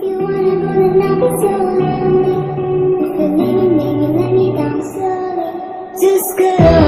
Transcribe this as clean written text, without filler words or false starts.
you wanna go, then I'll be so lonely. If you're leaving, maybe let me down slowly. Just go.